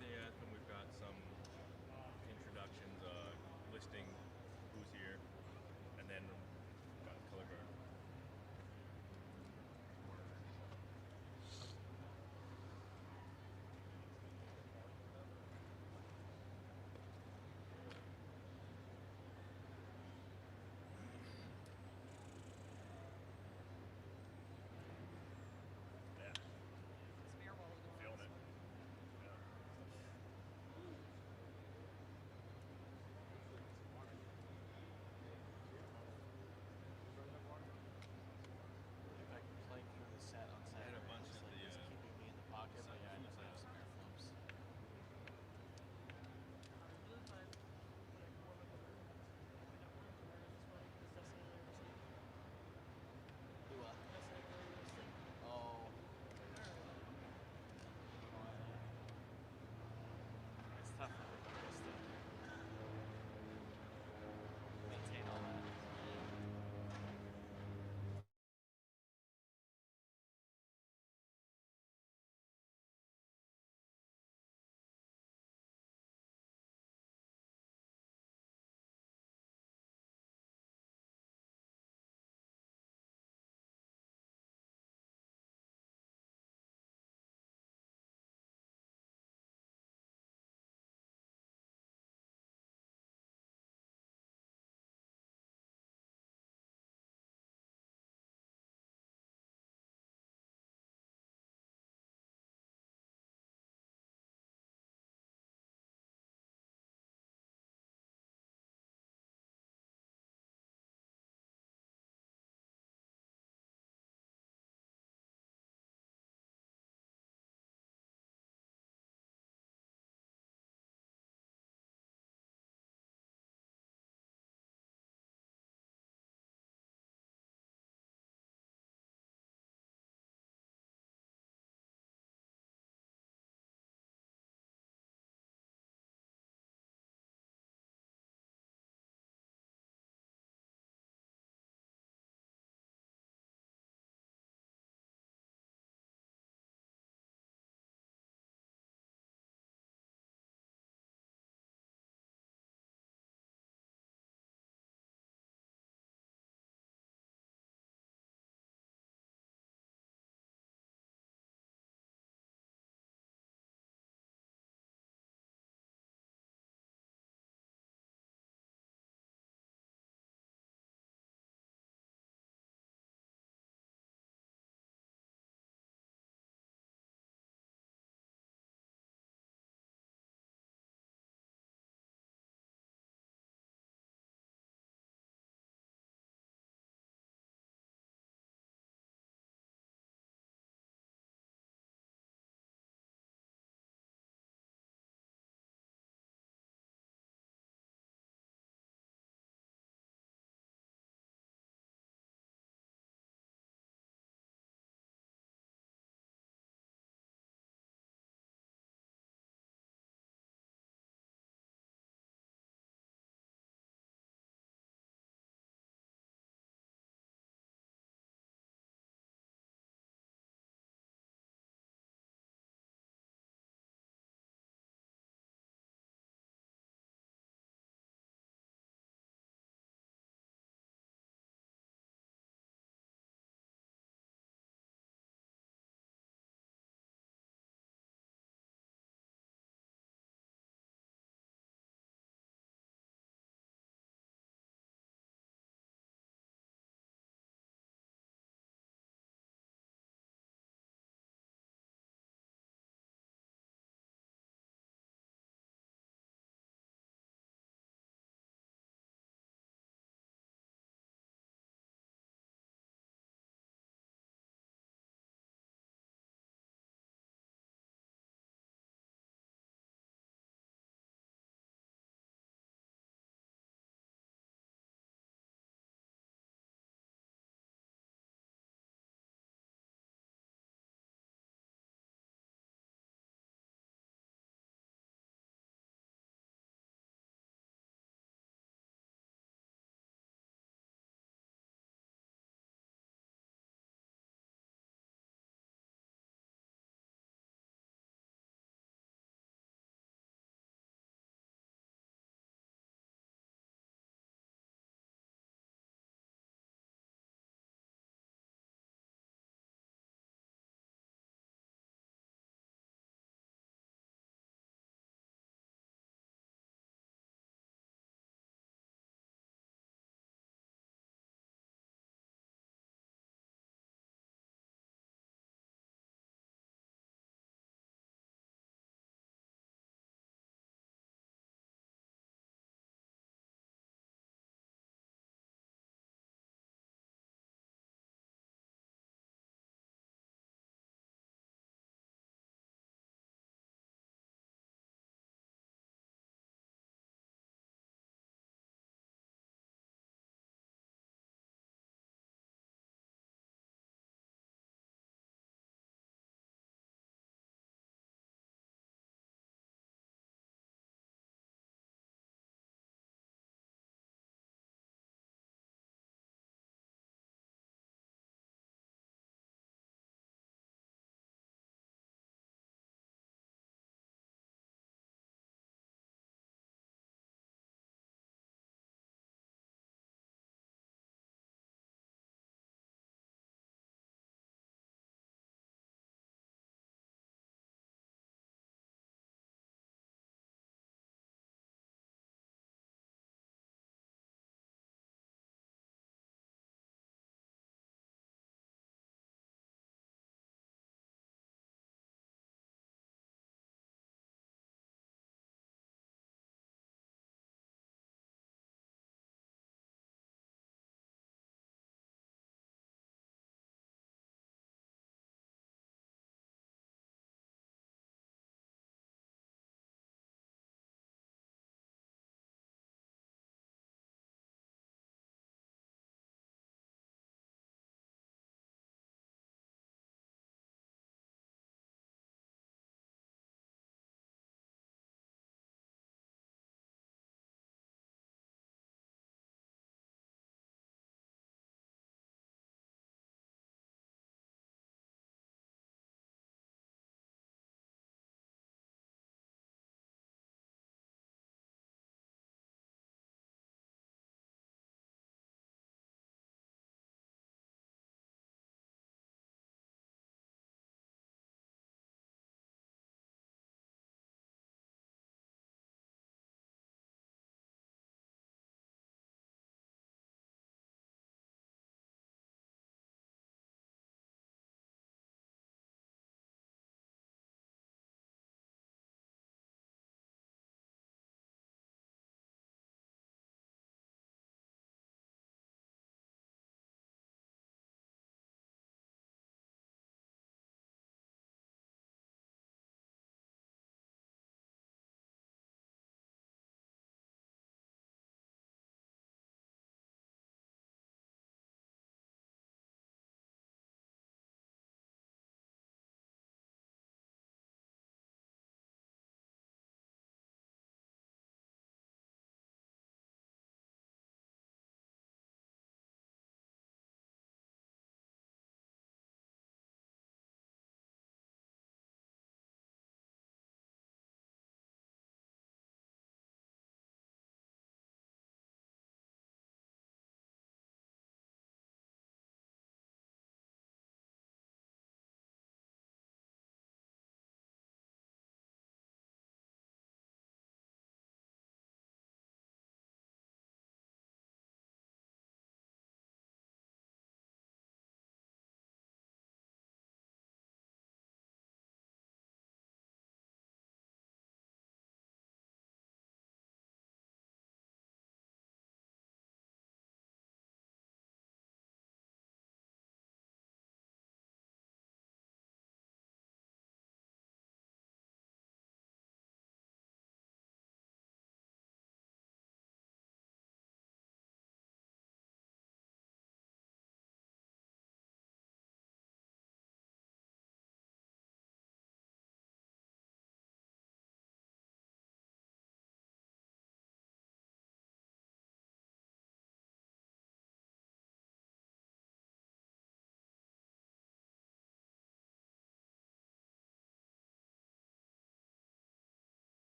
the anthem, we've got some introductions listing who's here, and then we've got color guard. Feeling it. Yeah.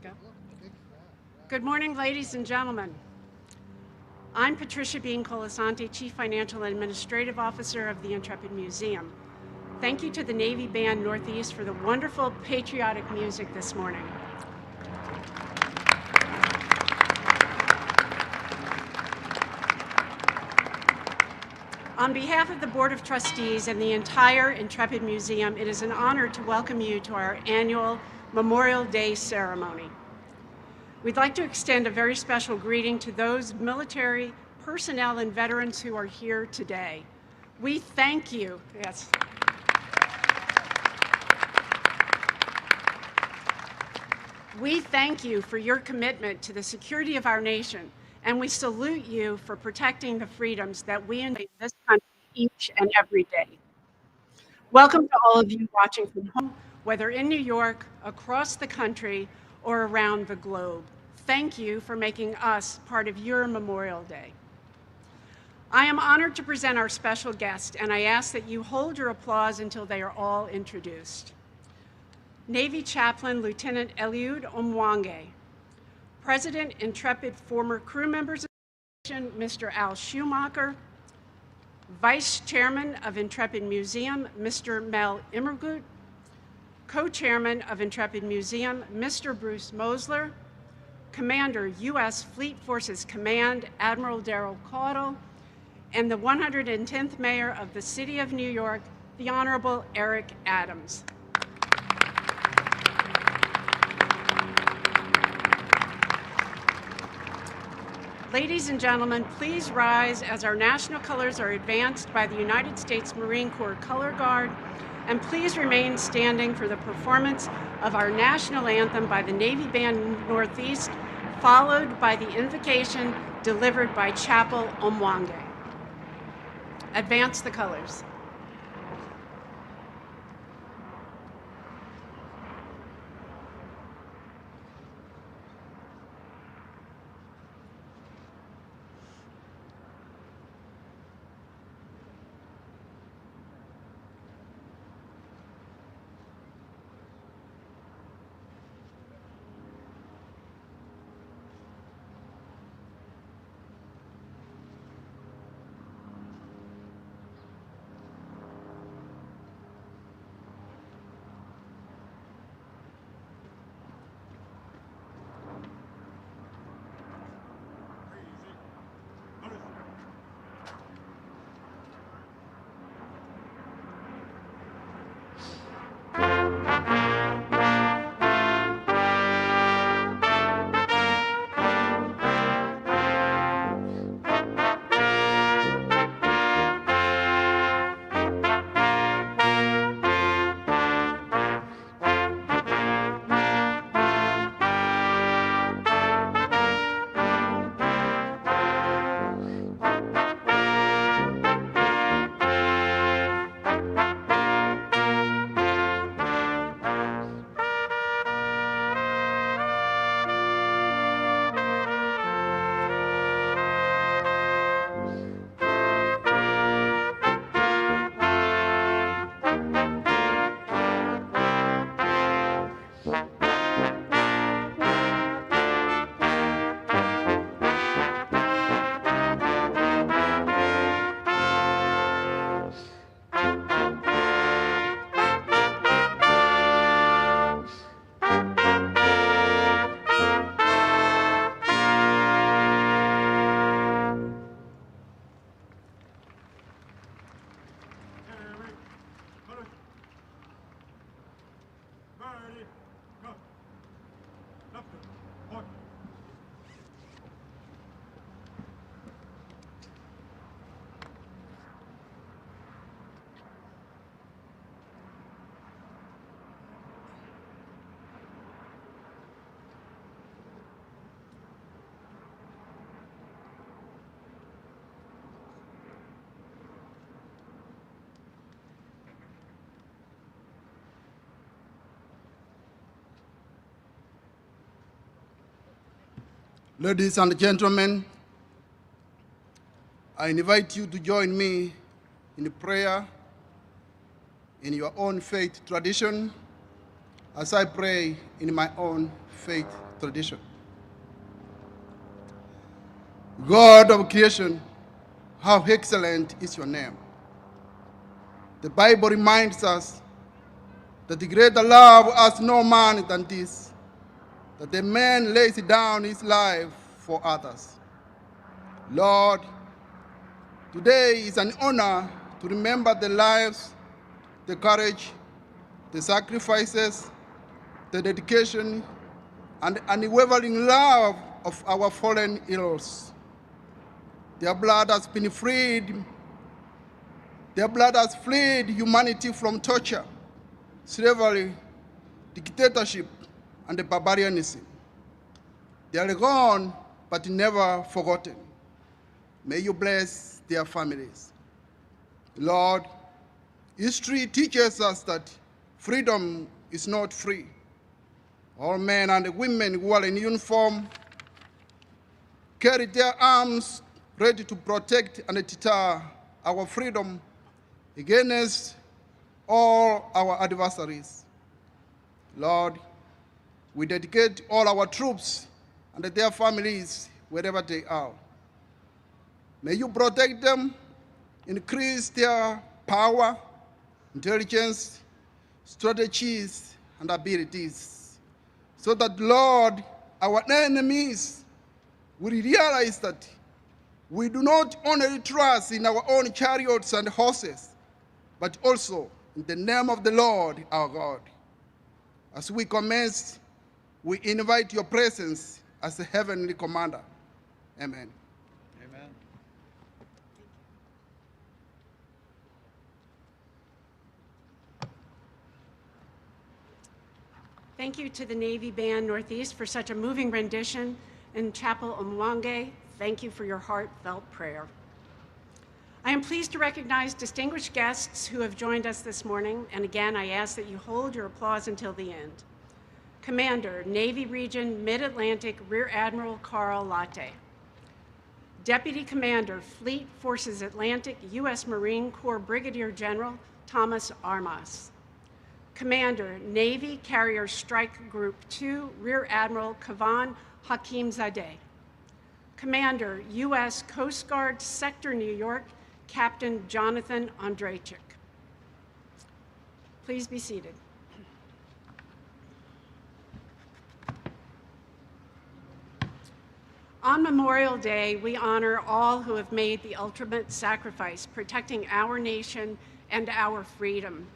Go. Good morning, ladies and gentlemen. I'm Patricia Bean Colasanti, Chief Financial and Administrative Officer of the Intrepid Museum. Thank you to the Navy Band Northeast for the wonderful patriotic music this morning. On behalf of the Board of Trustees and the entire Intrepid Museum, it is an honor to welcome you to our annual Memorial Day ceremony. We'd like to extend a very special greeting to those military personnel and veterans who are here today. We thank you. Yes. We thank you for your commitment to the security of our nation, and we salute you for protecting the freedoms that we enjoy in this country each and every day. Welcome to all of you watching from home, whether in New York, across the country, or around the globe. Thank you for making us part of your Memorial Day. I am honored to present our special guest, and I ask that you hold your applause until they are all introduced. Navy Chaplain Lieutenant Eliud Omwange, President Intrepid former crew members association, Mr. Al Schumacher, Vice Chairman of Intrepid Museum, Mr. Mel Immergut, Co-Chairman of Intrepid Museum, Mr. Bruce Mosler, Commander U.S. Fleet Forces Command, Admiral Daryl Caudle, and the 110th Mayor of the City of New York, the Honorable Eric Adams. Ladies and gentlemen, please rise as our national colors are advanced by the United States Marine Corps Color Guard, and please remain standing for the performance of our national anthem by the Navy Band Northeast, followed by the invocation delivered by Chaplain Omwange. Advance the colors. Ladies and gentlemen, I invite you to join me in prayer in your own faith tradition as I pray in my own faith tradition. God of creation, how excellent is your name. The Bible reminds us that the greater love has no man than this, that the man lays down his life for others. Lord, today is an honor to remember the lives, the courage, the sacrifices, the dedication, and unwavering love of our fallen heroes. Their blood has been freed. Their blood has freed humanity from torture, slavery, dictatorship, and barbarianism. They are gone, but never forgotten. May you bless their families. Lord, history teaches us that freedom is not free. All men and women who are in uniform carry their arms ready to protect and deter our freedom against all our adversaries. Lord, we dedicate all our troops and their families wherever they are. May you protect them, increase their power, intelligence, strategies, and abilities, so that, Lord, our enemies will realize that we do not only trust in our own chariots and horses, but also in the name of the Lord our God. As we commence, we invite your presence as the heavenly commander. Amen. Amen. Thank you to the Navy Band Northeast for such a moving rendition. And Chapel Umwange, thank you for your heartfelt prayer. I am pleased to recognize distinguished guests who have joined us this morning, and again, I ask that you hold your applause until the end. Commander, Navy Region Mid-Atlantic Rear Admiral Carl Latte. Deputy Commander, Fleet Forces Atlantic U.S. Marine Corps Brigadier General Thomas Armas. Commander, Navy Carrier Strike Group 2 Rear Admiral Kavan Hakimzadeh. Commander, U.S. Coast Guard Sector New York, Captain Jonathan Ondrejczyk. Please be seated. On Memorial Day, we honor all who have made the ultimate sacrifice, protecting our nation and our freedom.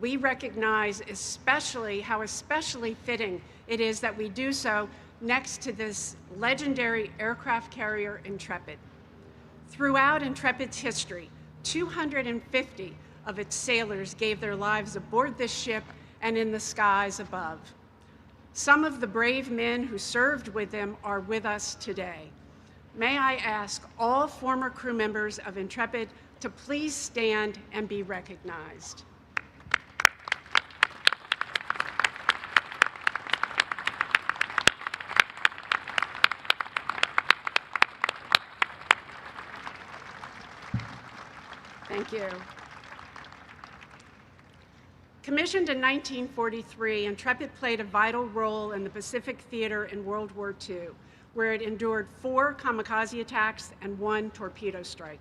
We recognize how especially fitting it is that we do so next to this legendary aircraft carrier, Intrepid. Throughout Intrepid's history, 250 of its sailors gave their lives aboard this ship and in the skies above. Some of the brave men who served with them are with us today. May I ask all former crew members of Intrepid to please stand and be recognized. Thank you. Commissioned in 1943, Intrepid played a vital role in the Pacific theater in World War II, where it endured 4 kamikaze attacks and 1 torpedo strike.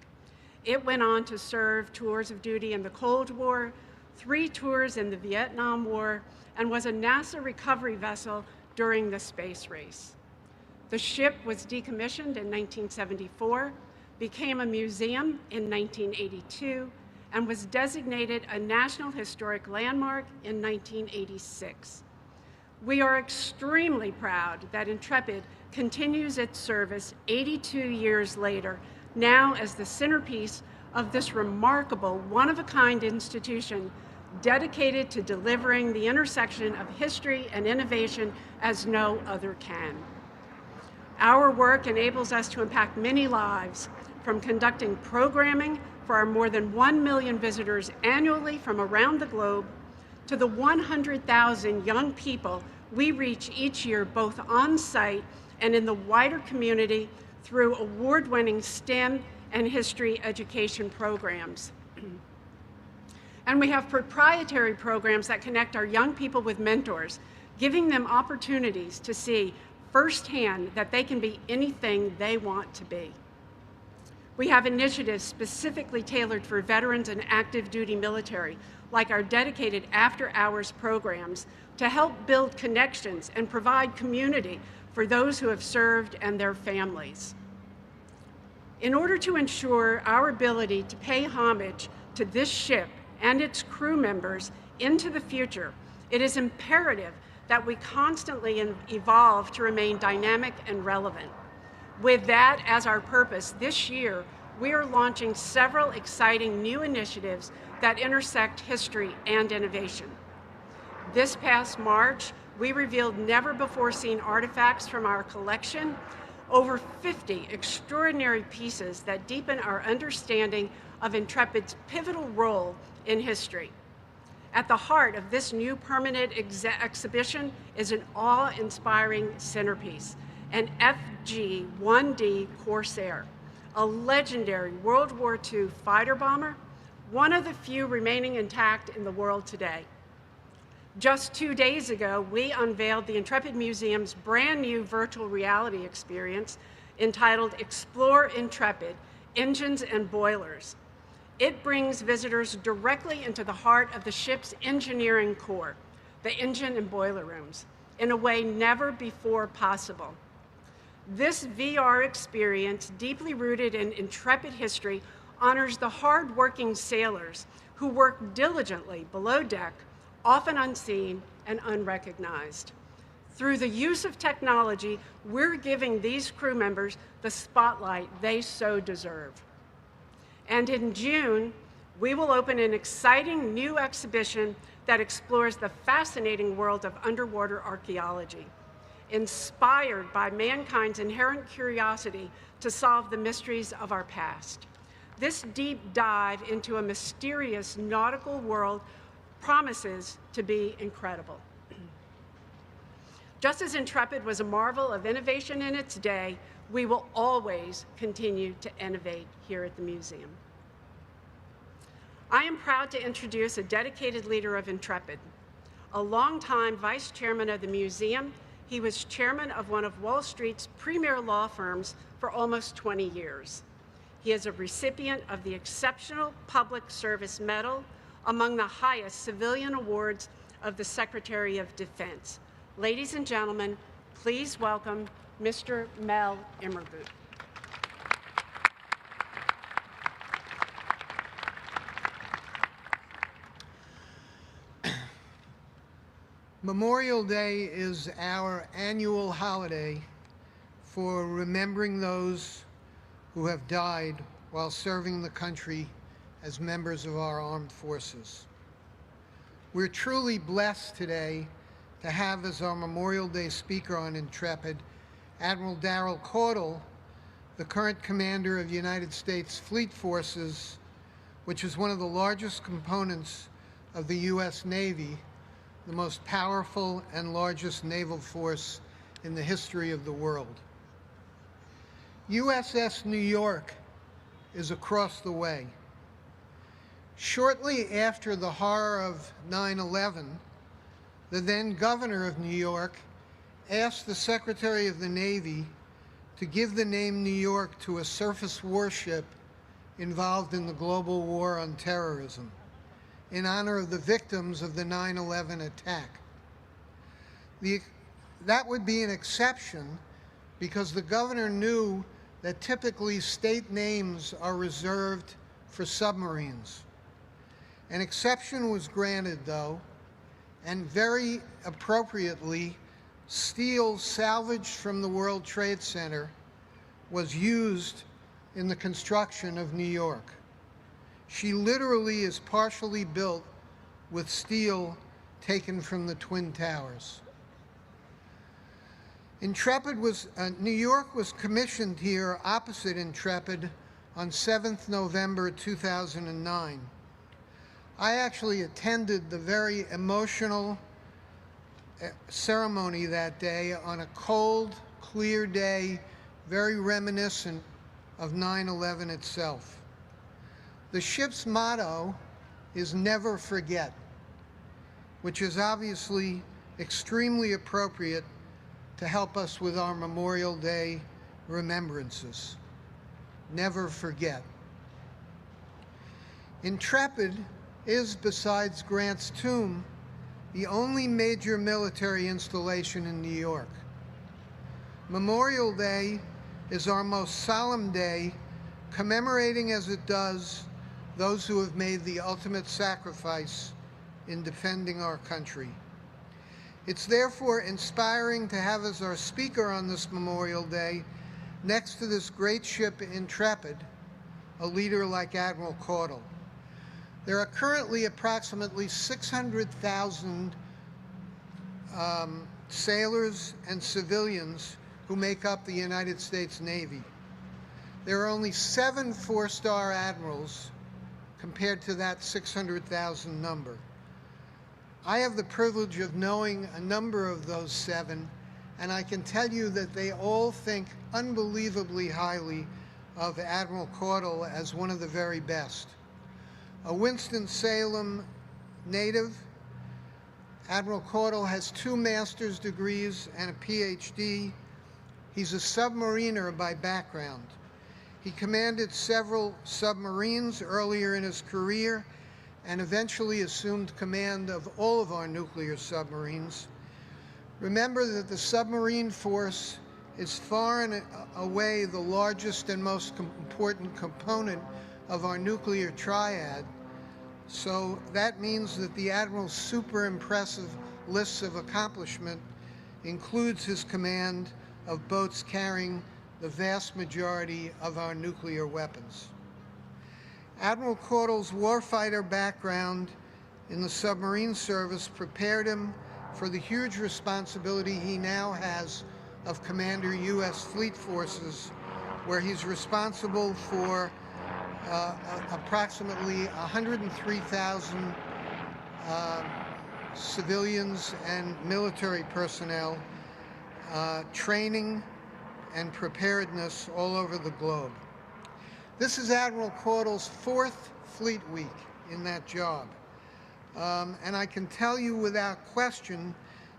It went on to serve tours of duty in the Cold War, 3 tours in the Vietnam War, and was a NASA recovery vessel during the space race. The ship was decommissioned in 1974, became a museum in 1982, and was designated a National Historic Landmark in 1986. We are extremely proud that Intrepid continues its service 82 years later, now as the centerpiece of this remarkable, one-of-a-kind institution dedicated to delivering the intersection of history and innovation as no other can. Our work enables us to impact many lives, from conducting programming for our more than 1 million visitors annually from around the globe, to the 100,000 young people we reach each year both on site and in the wider community through award-winning STEM and history education programs. And we have proprietary programs that connect our young people with mentors, giving them opportunities to see firsthand that they can be anything they want to be. We have initiatives specifically tailored for veterans and active duty military, like our dedicated after-hours programs, to help build connections and provide community for those who have served and their families. In order to ensure our ability to pay homage to this ship and its crew members into the future, it is imperative that we constantly evolve to remain dynamic and relevant. With that as our purpose, this year, we are launching several exciting new initiatives that intersect history and innovation. This past March, we revealed never-before-seen artifacts from our collection, over 50 extraordinary pieces that deepen our understanding of Intrepid's pivotal role in history. At the heart of this new permanent exhibition is an awe-inspiring centerpiece, an FG-1D Corsair, a legendary World War II fighter bomber, one of the few remaining intact in the world today. Just 2 days ago, we unveiled the Intrepid Museum's brand new virtual reality experience entitled Explore Intrepid: Engines and Boilers. It brings visitors directly into the heart of the ship's engineering core, the engine and boiler rooms, in a way never before possible. This VR experience, deeply rooted in Intrepid history, honors the hard-working sailors who work diligently below deck, often unseen and unrecognized. Through the use of technology, we're giving these crew members the spotlight they so deserve. And in June, we will open an exciting new exhibition that explores the fascinating world of underwater archaeology, inspired by mankind's inherent curiosity to solve the mysteries of our past. This deep dive into a mysterious nautical world promises to be incredible. Just as Intrepid was a marvel of innovation in its day, we will always continue to innovate here at the museum. I am proud to introduce a dedicated leader of Intrepid. A longtime vice chairman of the museum, he was chairman of one of Wall Street's premier law firms for almost 20 years. He is a recipient of the Exceptional Public Service Medal, among the highest civilian awards of the Secretary of Defense. Ladies and gentlemen, please welcome Mr. Mel Immergut. Memorial Day is our annual holiday for remembering those who have died while serving the country as members of our armed forces. We're truly blessed today to have as our Memorial Day speaker on Intrepid, Admiral Darrell Caudle, the current commander of the United States Fleet Forces, which is one of the largest components of the U.S. Navy, the most powerful and largest naval force in the history of the world. USS New York is across the way. Shortly after the horror of 9/11, the then governor of New York asked the Secretary of the Navy to give the name New York to a surface warship involved in the global war on terrorism, in honor of the victims of the 9/11 attack. That would be an exception because the governor knew that typically state names are reserved for submarines. An exception was granted, though, and very appropriately, steel salvaged from the World Trade Center was used in the construction of New York. She literally is partially built with steel taken from the Twin Towers. New York was commissioned here opposite Intrepid on 7th November 2009. I actually attended the very emotional ceremony that day on a cold, clear day, very reminiscent of 9/11 itself. The ship's motto is never forget, which is obviously extremely appropriate to help us with our Memorial Day remembrances. Never forget. Intrepid is, besides Grant's tomb, the only major military installation in New York. Memorial Day is our most solemn day, commemorating as it does those who have made the ultimate sacrifice in defending our country. It's therefore inspiring to have as our speaker on this Memorial Day, next to this great ship Intrepid, a leader like Admiral Caudle. There are currently approximately 600,000 sailors and civilians who make up the United States Navy. There are only 7 four-star admirals compared to that 600,000 number. I have the privilege of knowing a number of those 7, and I can tell you that they all think unbelievably highly of Admiral Caudle as one of the very best. A Winston-Salem native, Admiral Caudle has 2 master's degrees and a PhD. He's a submariner by background. He commanded several submarines earlier in his career and eventually assumed command of all of our nuclear submarines. Remember that the submarine force is far and away the largest and most important component of our nuclear triad. So that means that the Admiral's super impressive list of accomplishment includes his command of boats carrying the vast majority of our nuclear weapons. Admiral Caudle's warfighter background in the submarine service prepared him for the huge responsibility he now has of Commander U.S. Fleet Forces, where he's responsible for approximately 103,000 civilians and military personnel, training and preparedness all over the globe. This is Admiral Caudle's 4th Fleet Week in that job. And I can tell you without question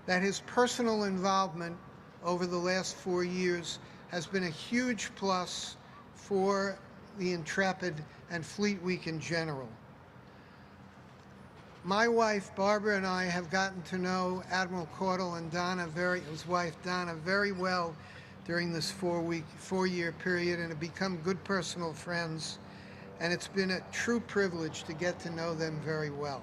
that his personal involvement over the last 4 years has been a huge plus for the Intrepid and Fleet Week in general. My wife, Barbara, and I have gotten to know Admiral Caudle and his wife, Donna, very well during this 4-year period and have become good personal friends. And it's been a true privilege to get to know them very well.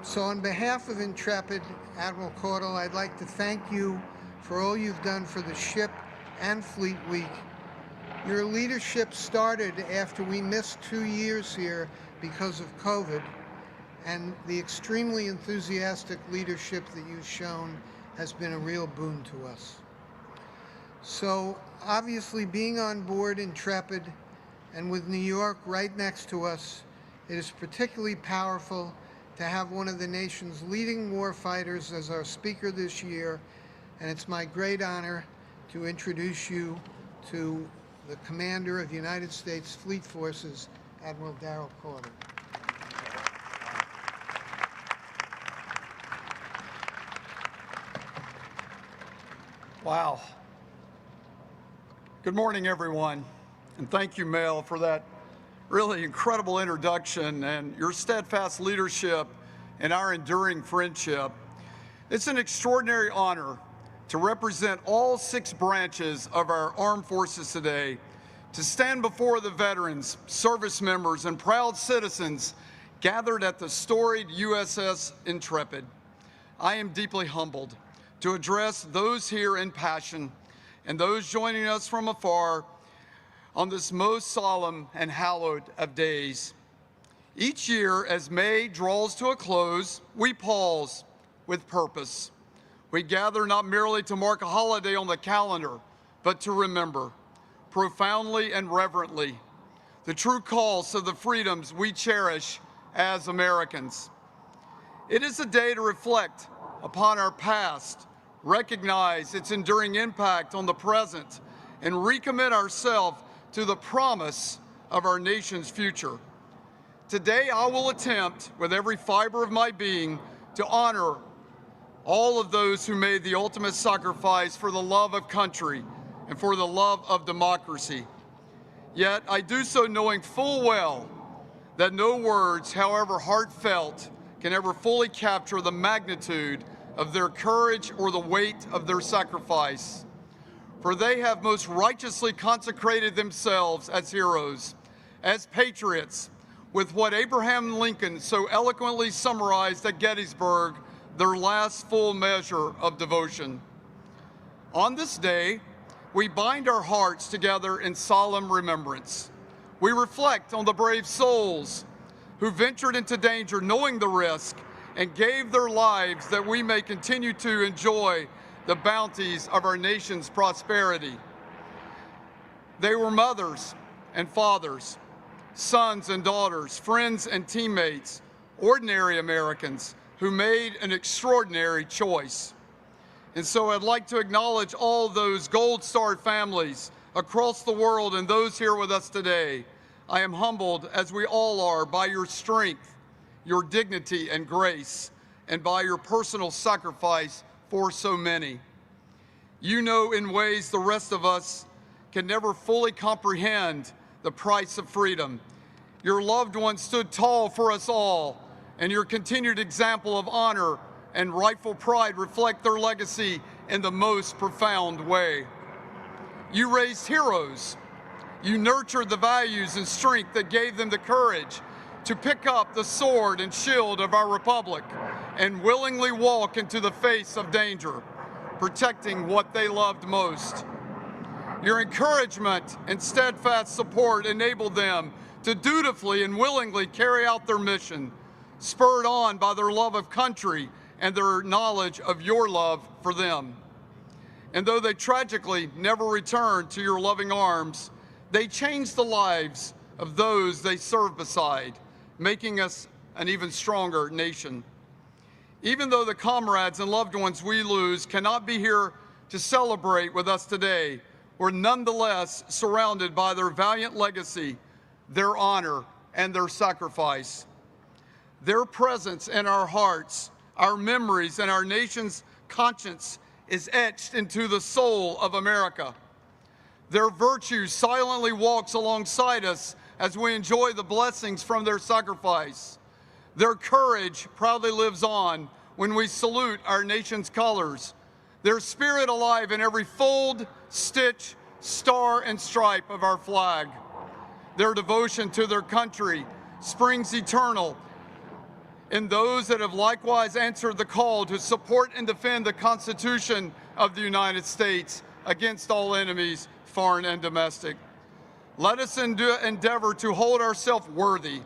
So on behalf of Intrepid, Admiral Caudle, I'd like to thank you for all you've done for the ship and Fleet Week. Your leadership started after we missed 2 years here because of COVID, and the extremely enthusiastic leadership that you've shown has been a real boon to us. So obviously, being on board Intrepid and with New York right next to us, it is particularly powerful to have one of the nation's leading warfighters as our speaker this year, and it's my great honor to introduce you to the Commander of United States Fleet Forces, Admiral Darrell Caudle. Wow. Good morning, everyone, and thank you, Mel, for that really incredible introduction and your steadfast leadership and our enduring friendship. It's an extraordinary honor to represent all 6 branches of our armed forces today, to stand before the veterans, service members, and proud citizens gathered at the storied USS Intrepid. I am deeply humbled to address those here in passion and those joining us from afar on this most solemn and hallowed of days. Each year, as May draws to a close, we pause with purpose. We gather not merely to mark a holiday on the calendar, but to remember, profoundly and reverently, the true cost of the freedoms we cherish as Americans. It is a day to reflect upon our past, recognize its enduring impact on the present, and recommit ourselves to the promise of our nation's future. Today, I will attempt with every fiber of my being to honor all of those who made the ultimate sacrifice for the love of country and for the love of democracy. Yet, I do so knowing full well that no words, however heartfelt, can ever fully capture the magnitude of their courage or the weight of their sacrifice. For they have most righteously consecrated themselves as heroes, as patriots, with what Abraham Lincoln so eloquently summarized at Gettysburg, their last full measure of devotion. On this day, we bind our hearts together in solemn remembrance. We reflect on the brave souls who ventured into danger knowing the risk and gave their lives that we may continue to enjoy the bounties of our nation's prosperity. They were mothers and fathers, sons and daughters, friends and teammates, ordinary Americans who made an extraordinary choice. And so I'd like to acknowledge all those Gold Star families across the world and those here with us today. I am humbled, as we all are, by your strength, your dignity and grace, and by your personal sacrifice for so many. You know in ways the rest of us can never fully comprehend the price of freedom. Your loved ones stood tall for us all, and your continued example of honor and rightful pride reflect their legacy in the most profound way. You raised heroes. You nurtured the values and strength that gave them the courage to pick up the sword and shield of our republic and willingly walk into the face of danger, protecting what they loved most. Your encouragement and steadfast support enabled them to dutifully and willingly carry out their mission, spurred on by their love of country and their knowledge of your love for them. And though they tragically never returned to your loving arms, they changed the lives of those they served beside, making us an even stronger nation. Even though the comrades and loved ones we lose cannot be here to celebrate with us today, we're nonetheless surrounded by their valiant legacy, their honor, and their sacrifice. Their presence in our hearts, our memories, and our nation's conscience is etched into the soul of America. Their virtue silently walks alongside us as we enjoy the blessings from their sacrifice. Their courage proudly lives on when we salute our nation's colors. Their spirit alive in every fold, stitch, star, and stripe of our flag. Their devotion to their country springs eternal in those that have likewise answered the call to support and defend the Constitution of the United States against all enemies, foreign and domestic. Let us endeavor to hold ourselves worthy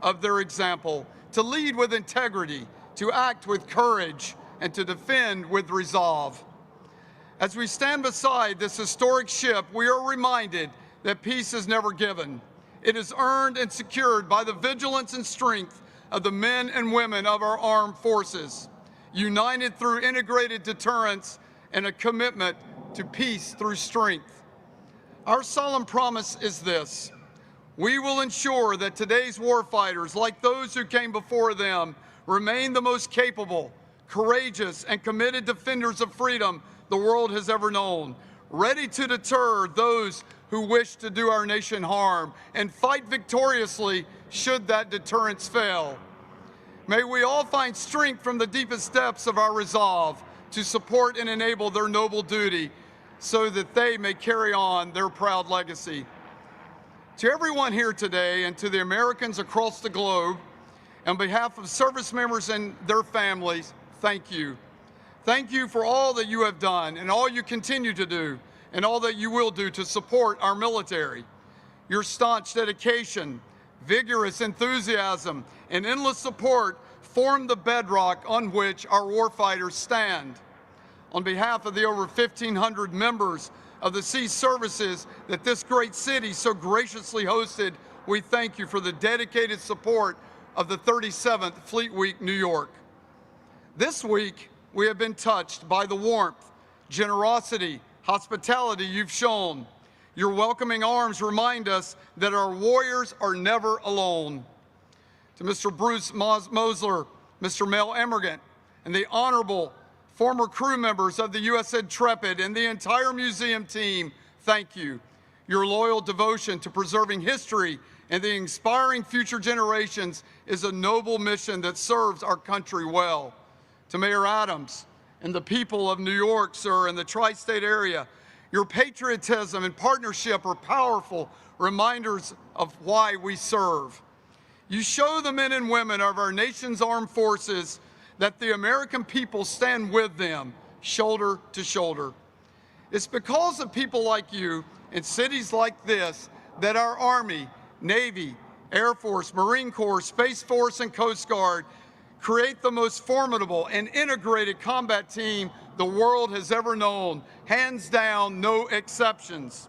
of their example, to lead with integrity, to act with courage, and to defend with resolve. As we stand beside this historic ship, we are reminded that peace is never given. It is earned and secured by the vigilance and strength of the men and women of our armed forces, united through integrated deterrence and a commitment to peace through strength. Our solemn promise is this: we will ensure that today's warfighters, like those who came before them, remain the most capable, courageous, and committed defenders of freedom the world has ever known, ready to deter those who wish to do our nation harm and fight victoriously should that deterrence fail. May we all find strength from the deepest depths of our resolve to support and enable their noble duty so that they may carry on their proud legacy. To everyone here today and to the Americans across the globe, on behalf of service members and their families, thank you. Thank you for all that you have done and all you continue to do and all that you will do to support our military. Your staunch dedication, vigorous enthusiasm, and endless support form the bedrock on which our warfighters stand. On behalf of the over 1,500 members of the sea services that this great city so graciously hosted, we thank you for the dedicated support of the 37th Fleet Week, New York. This week, we have been touched by the warmth, generosity, hospitality you've shown. Your welcoming arms remind us that our warriors are never alone. to Mr. Bruce Mosler, Mr. Mel Emergant, and the honorable former crew members of the U.S. Intrepid and the entire museum team, thank you. Your loyal devotion to preserving history and the inspiring future generations is a noble mission that serves our country well. To Mayor Adams and the people of New York, sir, and the tri-state area, your patriotism and partnership are powerful reminders of why we serve. You show the men and women of our nation's armed forces that the American people stand with them, shoulder to shoulder. It's because of people like you in cities like this that our Army, Navy, Air Force, Marine Corps, Space Force, and Coast Guard create the most formidable and integrated combat team the world has ever known, hands down, no exceptions.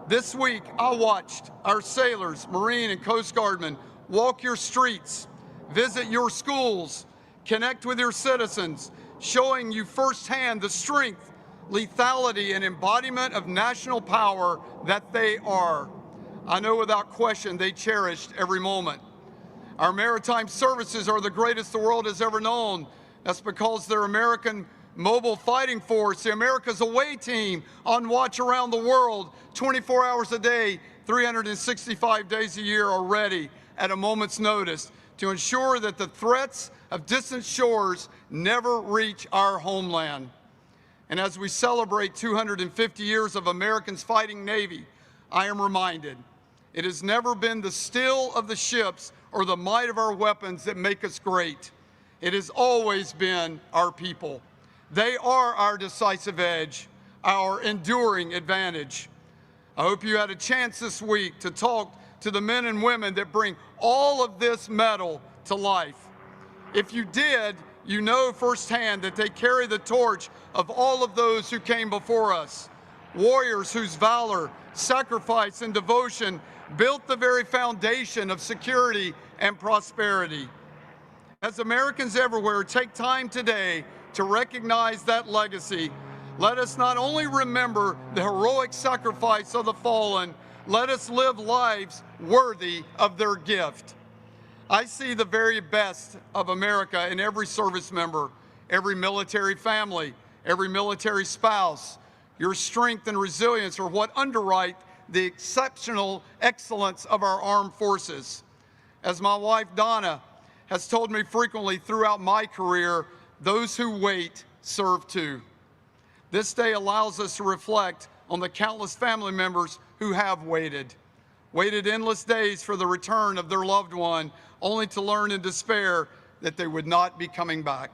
This week, I watched our sailors, Marine and Coast Guardmen walk your streets, visit your schools, connect with your citizens, showing you firsthand the strength, lethality, and embodiment of national power that they are. I know without question they cherished every moment. Our maritime services are the greatest the world has ever known. That's because they're American Mobile Fighting Force, the America's Away Team, on watch around the world, 24 hours a day, 365 days a year, are ready at a moment's notice to ensure that the threats of distant shores never reach our homeland. And as we celebrate 250 years of Americans fighting Navy, I am reminded it has never been the skill of the ships or the might of our weapons that make us great. It has always been our people. They are our decisive edge, our enduring advantage. I hope you had a chance this week to talk to the men and women that bring all of this metal to life. If you did, you know firsthand that they carry the torch of all of those who came before us, warriors whose valor, sacrifice, and devotion built the very foundation of security and prosperity. As Americans everywhere take time today to recognize that legacy, let us not only remember the heroic sacrifice of the fallen, let us live lives worthy of their gift. I see the very best of America in every service member, every military family, every military spouse. Your strength and resilience are what underwrite the exceptional excellence of our armed forces. As my wife Donna has told me frequently throughout my career, those who wait serve too. This day allows us to reflect on the countless family members who have waited endless days for the return of their loved one, only to learn in despair that they would not be coming back.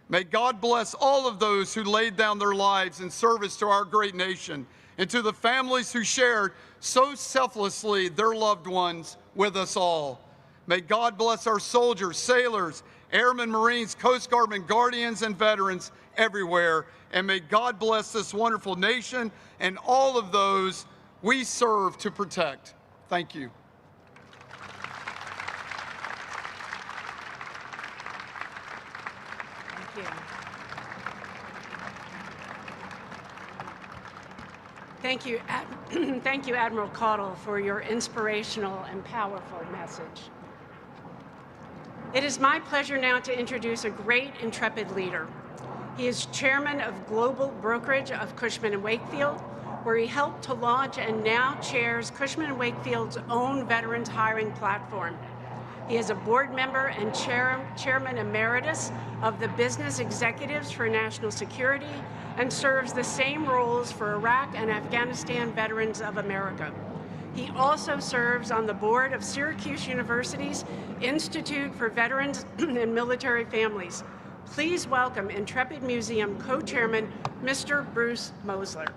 May God bless all of those who laid down their lives in service to our great nation, and to the families who shared so selflessly their loved ones with us all. May God bless our soldiers, sailors, airmen, Marines, Coast Guardmen, guardians, and veterans everywhere. And may God bless this wonderful nation and all of those we serve to protect. Thank you. Thank you. Thank you, thank you, Admiral Caudle, for your inspirational and powerful message. It is my pleasure now to introduce a great intrepid leader. He is chairman of Global Brokerage of Cushman & Wakefield, where he helped to launch and now chairs Cushman & Wakefield's own veterans hiring platform. He is a board member and chairman emeritus of the Business Executives for National Security and serves the same roles for Iraq and Afghanistan Veterans of America. He also serves on the board of Syracuse University's Institute for Veterans and Military Families. Please welcome Intrepid Museum co-chairman, Mr. Bruce Mosler.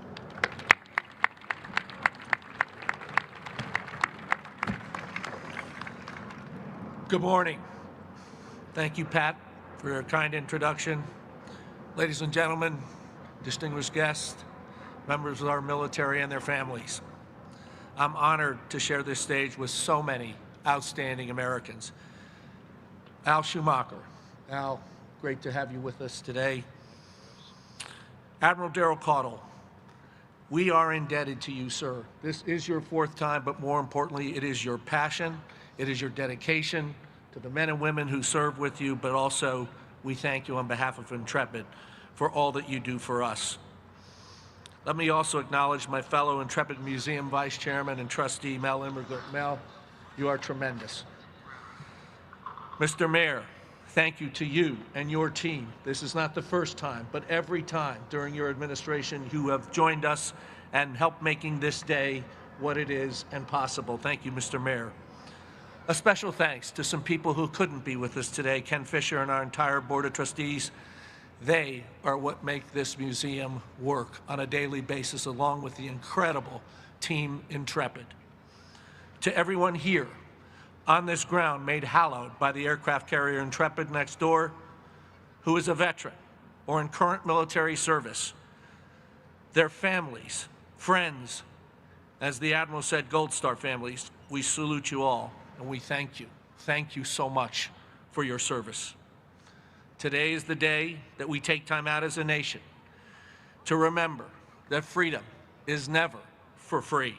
Good morning. Thank you, Pat, for your kind introduction. Ladies and gentlemen, distinguished guests, members of our military and their families. I'm honored to share this stage with so many outstanding Americans. Al Schumacher. Al, great to have you with us today. Admiral Darrell Caudle, we are indebted to you, sir. This is your fourth time, but more importantly, it is your passion It is your dedication to the men and women who serve with you, but also we thank you on behalf of Intrepid for all that you do for us. Let me also acknowledge my fellow Intrepid Museum Vice Chairman and Trustee, Mel Immergler. Mel, you are tremendous. Mr. Mayor, thank you to you and your team. This is not the first time, but every time during your administration you have joined us and helped making this day what it is and possible. Thank you, Mr. Mayor. A special thanks to some people who couldn't be with us today, Ken Fisher and our entire Board of Trustees. They are what make this museum work on a daily basis, along with the incredible Team Intrepid. To everyone here on this ground made hallowed by the aircraft carrier Intrepid next door, who is a veteran or in current military service, their families, friends, as the Admiral said, Gold Star families, we salute you all and we thank you. Thank you so much for your service. Today is the day that we take time out as a nation to remember that freedom is never for free.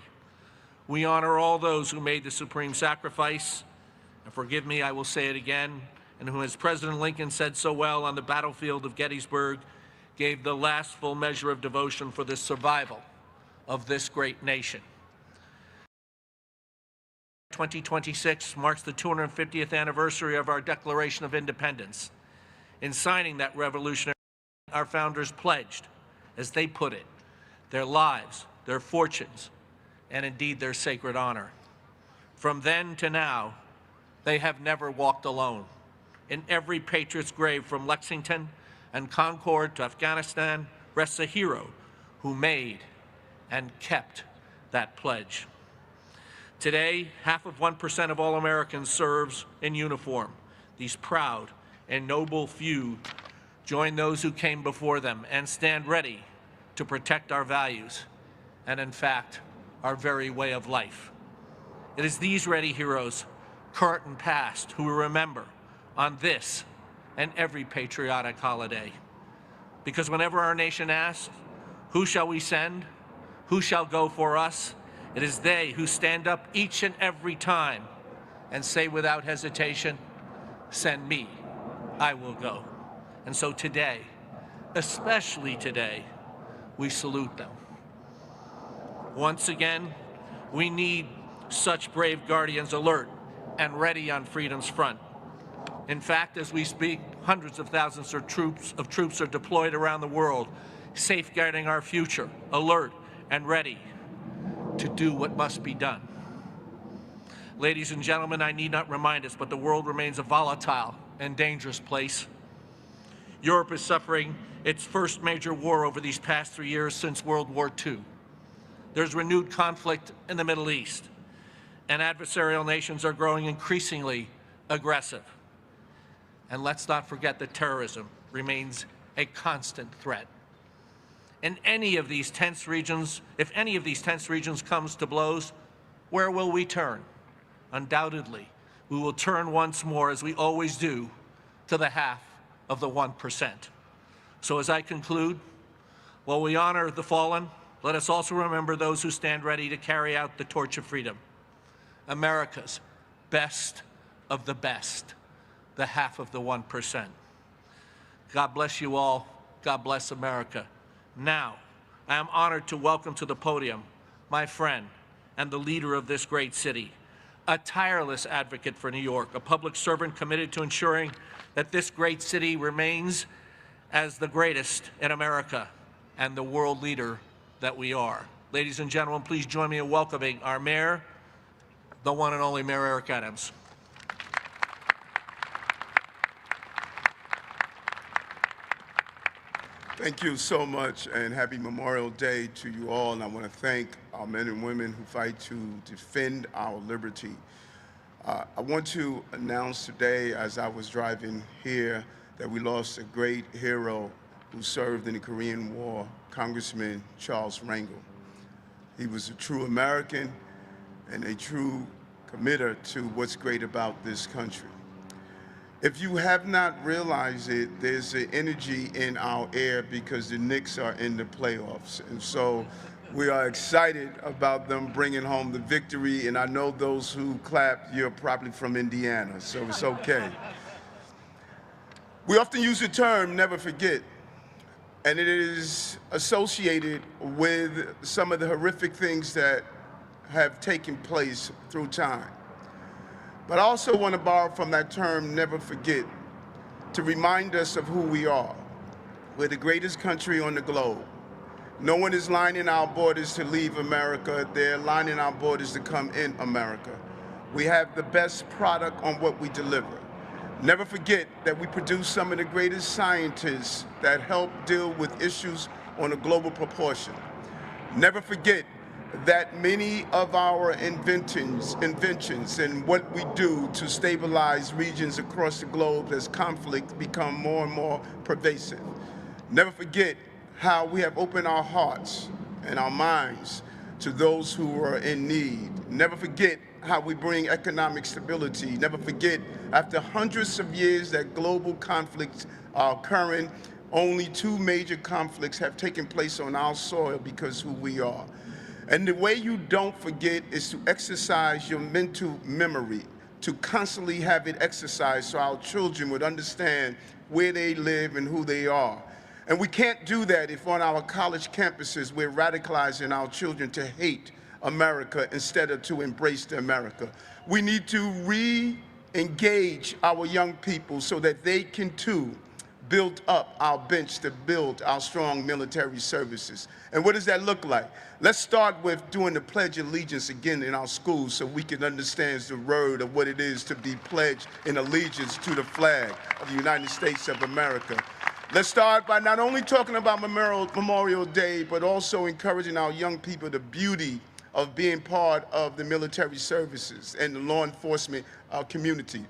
We honor all those who made the supreme sacrifice, and forgive me, I will say it again, and who, as President Lincoln said so well on the battlefield of Gettysburg, gave the last full measure of devotion for the survival of this great nation. 2026 marks the 250th anniversary of our Declaration of Independence. In signing that revolutionary, our founders pledged, as they put it, their lives, their fortunes, and indeed their sacred honor. From then to now, they have never walked alone. In every patriot's grave from Lexington and Concord to Afghanistan rests a hero who made and kept that pledge. Today, 0.5% of all Americans serves in uniform. These proud and noble few join those who came before them and stand ready to protect our values and, in fact, our very way of life. It is these ready heroes, current and past, who we remember on this and every patriotic holiday. Because whenever our nation asks, who shall we send? Who shall go for us? It is they who stand up each and every time and say without hesitation, send me, I will go. And so today, especially today, we salute them. Once again, we need such brave guardians alert and ready on freedom's front. In fact, as we speak, hundreds of thousands of troops are deployed around the world, safeguarding our future, alert and ready to do what must be done. Ladies and gentlemen, I need not remind us, but the world remains a volatile and dangerous place. Europe is suffering its first major war over these past 3 years since World War II. There's renewed conflict in the Middle East, and adversarial nations are growing increasingly aggressive. And let's not forget that terrorism remains a constant threat. In any of these tense regions, if any of these tense regions comes to blows, where will we turn? Undoubtedly, we will turn once more, as we always do, to the half of the 1%. So as I conclude, while we honor the fallen, let us also remember those who stand ready to carry out the torch of freedom. America's best of the best, the half of the 1%. God bless you all. God bless America. Now, I am honored to welcome to the podium my friend and the leader of this great city, a tireless advocate for New York, a public servant committed to ensuring that this great city remains as the greatest in America and the world leader that we are. Ladies and gentlemen, please join me in welcoming our mayor, the one and only Mayor Eric Adams. Thank you so much, and happy Memorial Day to you all. And I want to thank our men and women who fight to defend our liberty. I want to announce today, as I was driving here, that we lost a great hero who served in the Korean War, Congressman Charles Rangel. He was a true American and a true committer to what's great about this country. If you have not realized it, there's an energy in our air because the Knicks are in the playoffs. And so We are excited about them bringing home the victory, and I know those who clapped, you're probably from Indiana, so it's okay. We often use the term never forget, and it is associated with some of the horrific things that have taken place through time. But I also want to borrow from that term never forget to remind us of who we are. We're the greatest country on the globe. No one is lining our borders to leave America. They're lining our borders to come in America. We have the best product on what we deliver. Never forget that we produce some of the greatest scientists that help deal with issues on a global proportion. Never forget that many of our inventions and what we do to stabilize regions across the globe as conflict become more and more pervasive. Never forget how we have opened our hearts and our minds to those who are in need. Never forget how we bring economic stability. Never forget, after hundreds of years that global conflicts are occurring, only 2 major conflicts have taken place on our soil because who we are. And the way you don't forget is to exercise your mental memory, to constantly have it exercised so our children would understand where they live and who they are. And we can't do that if on our college campuses we're radicalizing our children to hate America instead of to embrace the America. We need to re-engage our young people so that they can too build up our bench to build our strong military services. And what does that look like? Let's start with doing the Pledge of Allegiance again in our schools so we can understand the word of what it is to be pledged in allegiance to the flag of the United States of America. Let's start by not only talking about Memorial Day, but also encouraging our young people the beauty of being part of the military services and the law enforcement community.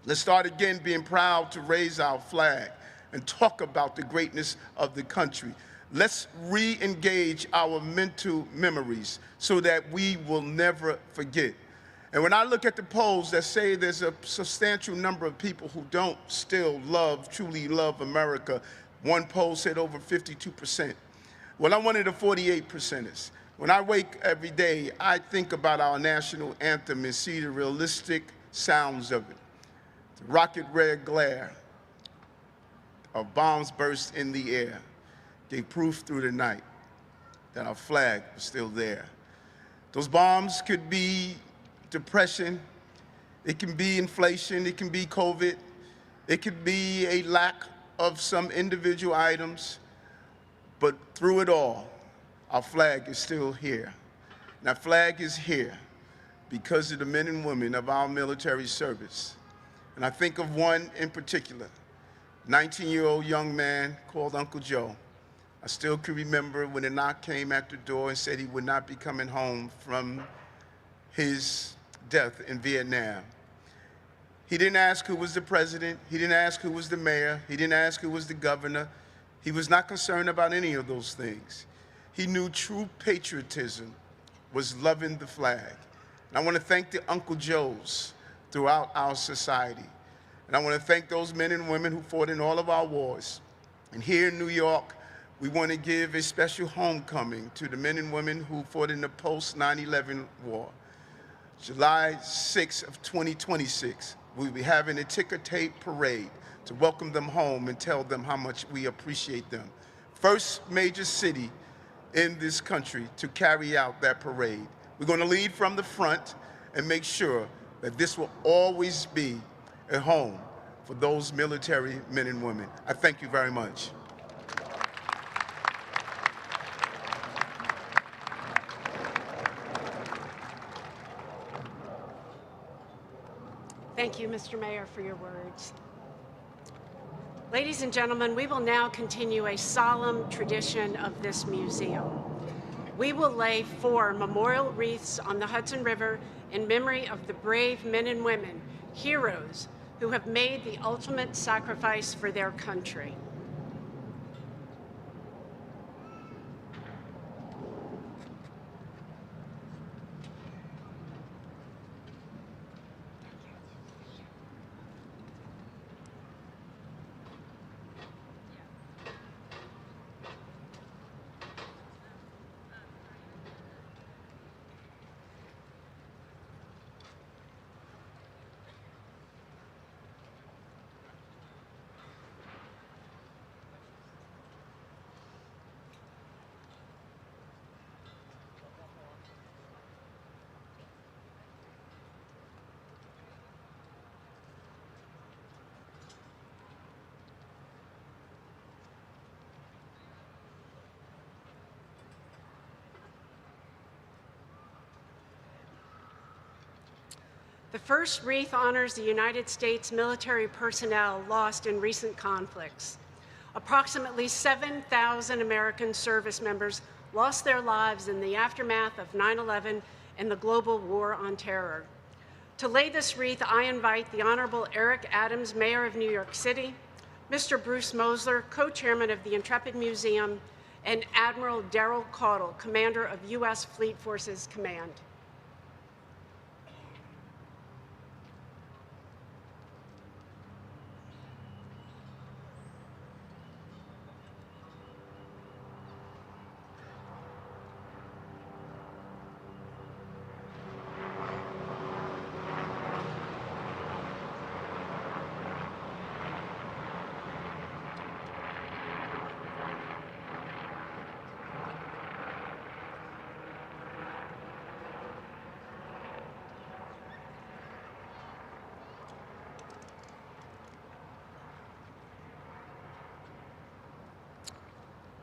Let's start again being proud to raise our flag and talk about the greatness of the country. Let's re-engage our mental memories so that we will never forget. And when I look at the polls that say there's a substantial number of people who don't still truly love America, one poll said over 52%. Well, I'm one of the 48%ers. When I wake every day, I think about our national anthem and see the realistic sounds of it. The rocket red glare of bombs burst in the air gave proof through the night that our flag was still there. Those bombs could be depression, it can be inflation, it can be COVID, it could be a lack of some individual items, but through it all, our flag is still here. And that flag is here because of the men and women of our military service. And I think of one in particular, 19-year-old young man called Uncle Joe. I still can remember when the knock came at the door and said he would not be coming home from his death in Vietnam. He didn't ask who was the president. He didn't ask who was the mayor. He didn't ask who was the governor. He was not concerned about any of those things. He knew true patriotism was loving the flag. And I want to thank the Uncle Joes throughout our society. And I want to thank those men and women who fought in all of our wars. And here in New York, we want to give a special homecoming to the men and women who fought in the post-9/11 war. July 6th of 2026, we'll be having a ticker tape parade to welcome them home and tell them how much we appreciate them. First major city in this country to carry out that parade. We're going to lead from the front and make sure that this will always be a home for those military men and women. I thank you very much. Thank you, Mr. Mayor, for your words. Ladies and gentlemen, we will now continue a solemn tradition of this museum. We will lay 4 memorial wreaths on the Hudson River in memory of the brave men and women, heroes, who have made the ultimate sacrifice for their country. The first wreath honors the United States military personnel lost in recent conflicts. Approximately 7,000 American service members lost their lives in the aftermath of 9/11 and the global war on terror. To lay this wreath, I invite the Honorable Eric Adams, Mayor of New York City, Mr. Bruce Mosler, Co-Chairman of the Intrepid Museum, and Admiral Darrell Caudle, Commander of U.S. Fleet Forces Command.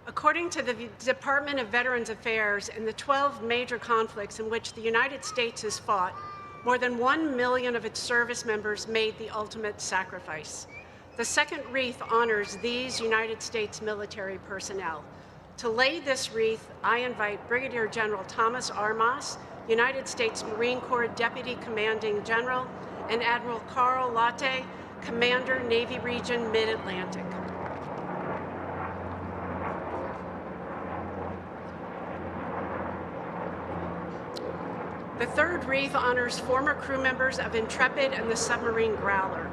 According to the Department of Veterans Affairs, in the 12 major conflicts in which the United States has fought, more than 1 million of its service members made the ultimate sacrifice. The second wreath honors these United States military personnel. To lay this wreath, I invite Brigadier General Thomas R. Moss, United States Marine Corps Deputy Commanding General, and Admiral Carl Latte, Commander, Navy Region Mid-Atlantic. The third wreath honors former crew members of Intrepid and the submarine Growler.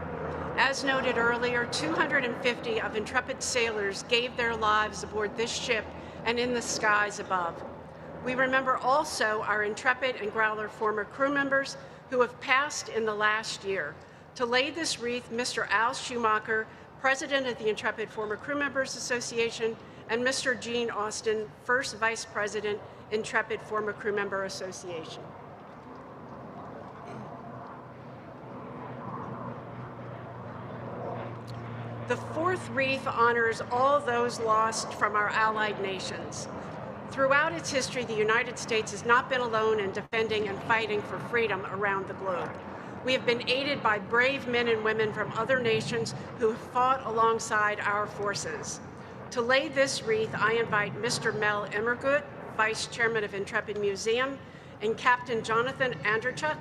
As noted earlier, 250 of Intrepid's sailors gave their lives aboard this ship and in the skies above. We remember also our Intrepid and Growler former crew members who have passed in the last year. To lay this wreath, Mr. Al Schumacher, President of the Intrepid Former Crew Members Association, and Mr. Gene Austin, First Vice President, Intrepid Former Crew Member Association. The fourth wreath honors all those lost from our allied nations. Throughout its history, the United States has not been alone in defending and fighting for freedom around the globe. We have been aided by brave men and women from other nations who have fought alongside our forces. To lay this wreath, I invite Mr. Mel Emmergut, Vice Chairman of Intrepid Museum, and Captain Jonathan Anderchuk,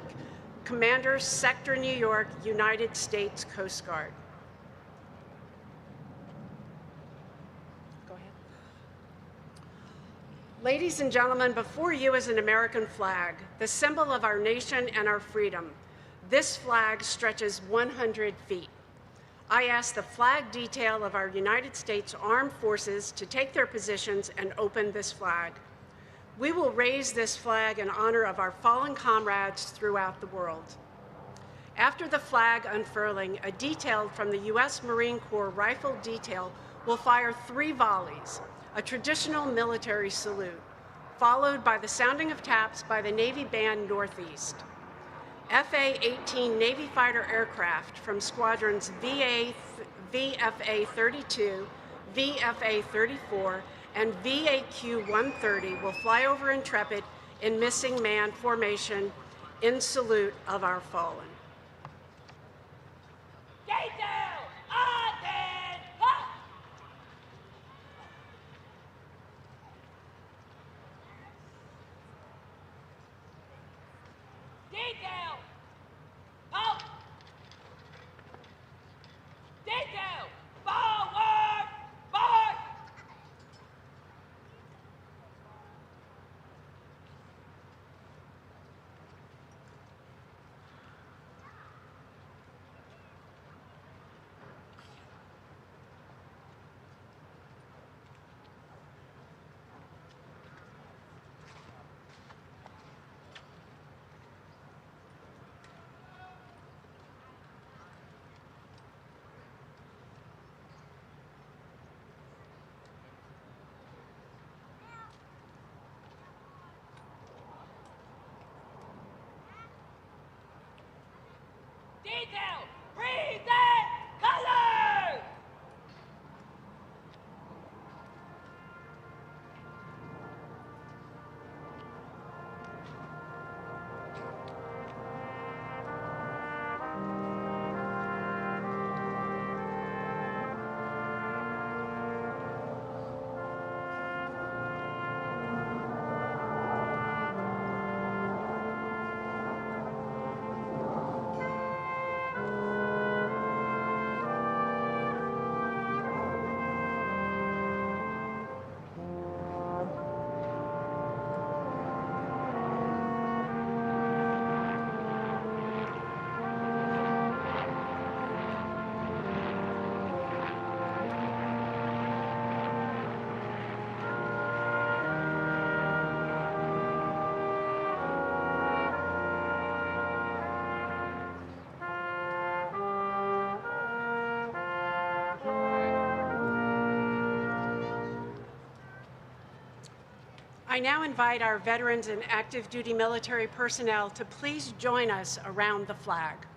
Commander, Sector New York, United States Coast Guard. Ladies and gentlemen, before you is an American flag, the symbol of our nation and our freedom. This flag stretches 100 feet. I ask the flag detail of our United States Armed Forces to take their positions and open this flag. We will raise this flag in honor of our fallen comrades throughout the world. After the flag unfurling, a detail from the U.S. Marine Corps Rifle Detail will fire 3 volleys, a traditional military salute, followed by the sounding of taps by the Navy Band Northeast. FA-18 Navy fighter aircraft from squadrons VFA-32, VFA-34, and VAQ-130 will fly over Intrepid in missing man formation in salute of our fallen. Detail! Halt! Detail! Forward! Forward! Detail! Present colors! I now invite our veterans and active duty military personnel to please join us around the flag.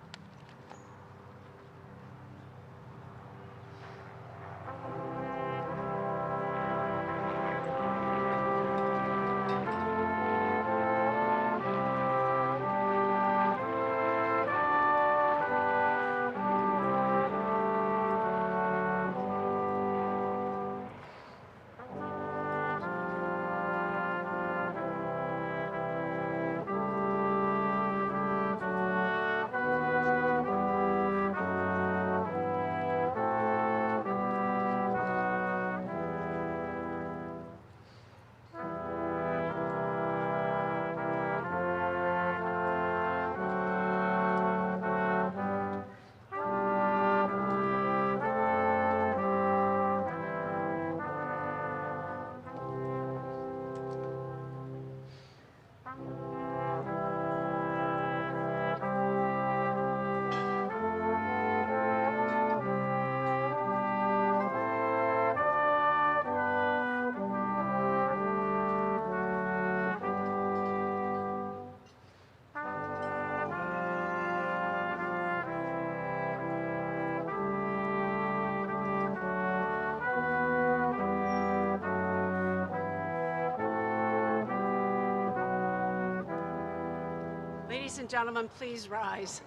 Ladies and gentlemen, please rise.